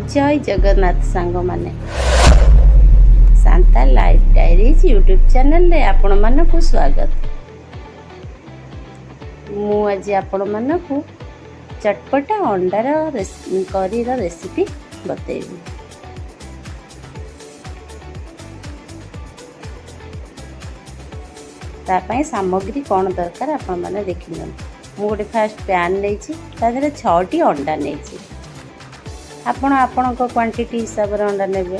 जय जगन्नाथ सांग माने Shanta life diaries YouTube channel रे आपण मानकु स्वागत। मु आज आपण मानकु चटपटा अंडार करी रेसिपी बतेबी। तापाई सामग्री कौन दरकार आपण माने देखि न। मु गोटे फास्ट पैन लेछि ता देले 6टी अंडा नेछि। आपण आपणको क्वांटिटी हिसाब रे अंडा नेबे।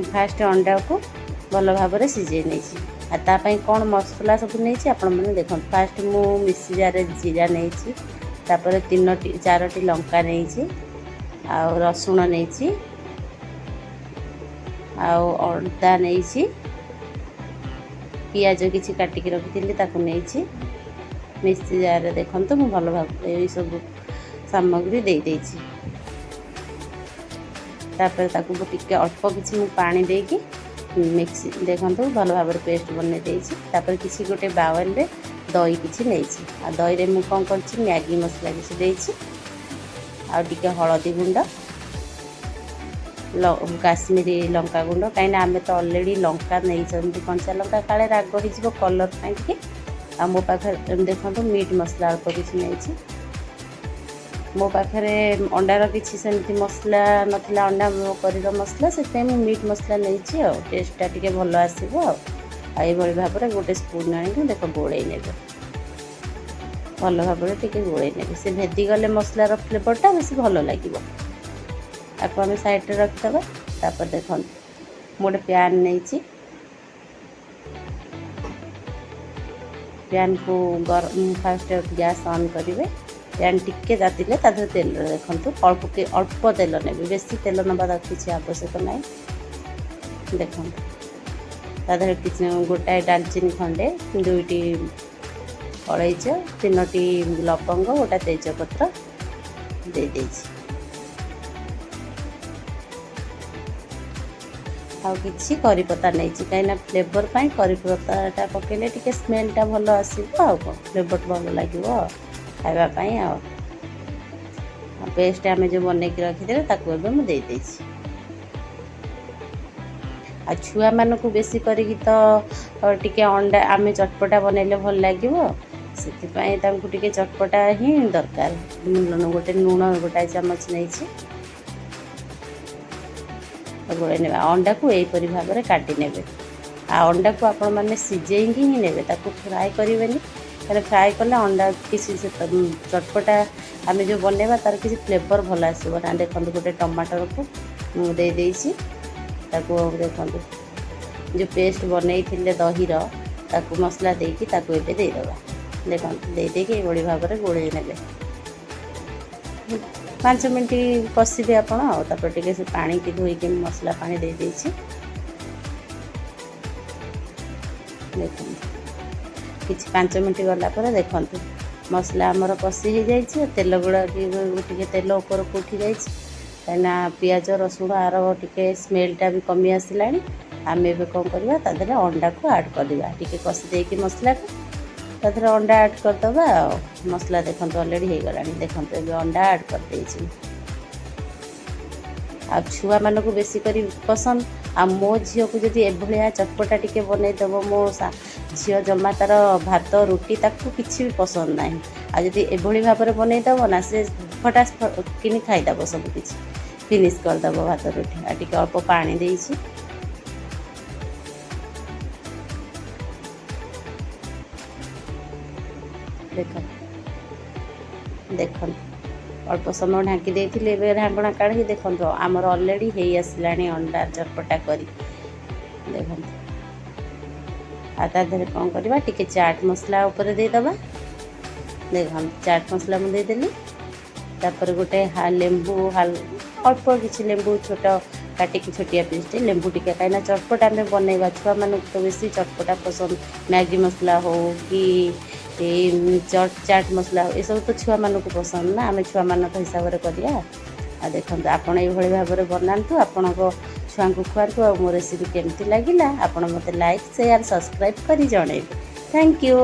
फास्ट अंडा को भल भाव में सिझे नहीं आ तापाई कौन मसला सब नहीं आपण मैंने देख। फास्ट मु मिक्सी जार जीरा नहीं तापर 4टी लंका नहीं आ रसुण नहीं आदा नहीं पियाज किसी काटिक रखी नहीं मिक्सी जार देखो तो मुझे भल भाव ये सब सामग्री दे देछि। तापर ताकू टिके अल्प किसी मु पानी देकी मिक्सी देखो भल भाव में पेस्ट बन देछि। तापर किसी गोटे बाउल रे दही किसी नहीं आ दही रे मु कौन करछि मैगी मसला किसी देछि आ टिके हळदी गुंड काश्मीरी लंका गुंड कहीं आम तो ऑलरेडी लंका नहीं कंचा लंका काले राग हो कलर पाई आ मो पाखे देखो मीट मसला अल्प किसी नहीं। मो पाखे अंडार किसी सेमती मसला नथिला अंडा करीर मसला से मीट मसला नहीं टेस्टा टिके भल आसो आई भाव में गोटे स्पून आनिक देख गोड़े ने भल भाव में टिके गोड़े ने से भेदी गले मसलार फ्लेवरटा बेस भल लगे आपको आम साइड रखिदे। तापर देख गोटे पैन नहीं पैन को गरम फास्ट गैस ऑन करेंगे। पैन टिके तातिले तादर तेल देखो अल्प तेल ने बेसी तेल नवा किसी आवश्यक ना। देख तादर किसी गोटाए डालचीनी खंडे 2टी अलैच 3टी लवंग गोटा तेजपत्र दे देछि आउ किसी करी पत्ता नहीं कहीं फ्लेवर पाई करी पत्ता पकेले टिके स्मेलटा भल आसो आउ फ्लेवर भल लगे खावाई आ पेस्ट आम जो बन के रखीदे मुझे आ छुआ मान को बेसी करी तो टिके अंडा आम चटपटा बनइले भल लगे से टिके चटपटा ही दरकार। गोटे लुण गोटाए चामच नहीं गोड़े ने अंडा को यहीपरी भाव में काटी ने अंडा को आपण मैंने सिझे ही ने फ्राए करेंगे तेरे फ्राए कले अंडा किसी चटपटा आम जो बनवा तार किसी फ्लेवर भल आसो ना। देखो गोटे टमाटर को दे देछि देखो जो पेस्ट बनई दहीर ताकू मसला देकी देदेबा देखो दे बड़ी भाव में गोड़े ने 5 मिनट कषिबे आपड़ टे से पानी की धोईक मसला पानी दे देछि। देखो किसी 5 मिनट गला देखो मसला आमर कषि हो जाए तेल गुड़ा टे तेल ऊपर को उठी जाए कहीं पियाज रसुण आर टे स्मेलटा भी कमी आसला। आम ए कौन करवा तादर अंडा को ऐड करवा टे कषि देकी मसला को तादर अंडा ऐड करदे मसला देखो अलरेडी हो गला। देखो अंडा ऐड कर देछि आ छुआ मान को बेसी करी पसंद आ मो झील को जब एभलिया चटपटा टिके बनईदेव मो झील जमा तार भात रुटी ताकू किसी भी पसंद ना आ जब एभली भाव में बनईदेव ना से फटास कि खाईदेव सब किसी फिनिश करदेव भात रुटी आ टिके अल्प पानी देछि। देख देख अल्प समय ढाँकी देते ढाँकणा काढ़ी देखो आमर अलरेडी हो आसला अंडा चटपटा करी देखो आधे कौन करवा टिके चाट मसला ऊपर देदबा। देखो चाट मसला मुझे देदेली तापर गोटे लेंबू अल्प किसी लेंबू छोट काटिकी छोटिया पीस लेंबू टिके कहीं चटपटा आम बनवा छुआ मान तो बेसी चटपटा पसंद मैगी मसला हो कि चाट मसला ये सब तो छुआ मान को पसंद ना आम छुआ मान हिसाब से करा। देखो आपड़ ये भाव में बनातु आपण छुआ को खुआतु आ मो रेसिपी केमती लगिला आपण मते लाइक शेयर सब्सक्राइब करी जणेबे। Thank you.